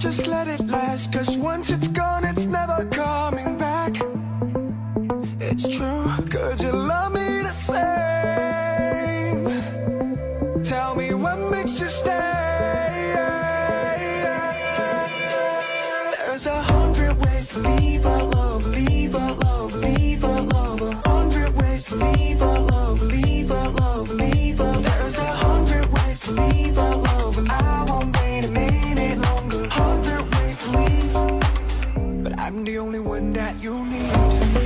just let it last. Cause once it's gone, it's never coming back. It's true, could you love me the same? Tell me what makes you stay. There's 100 ways to leave a love, leave a love, leave a love. 100 ways to leave a love, leave a love, leave a. There's 100 ways to leave a love, and I won't wait a minute longer. 100 ways to leave, but I'm the only one that you need.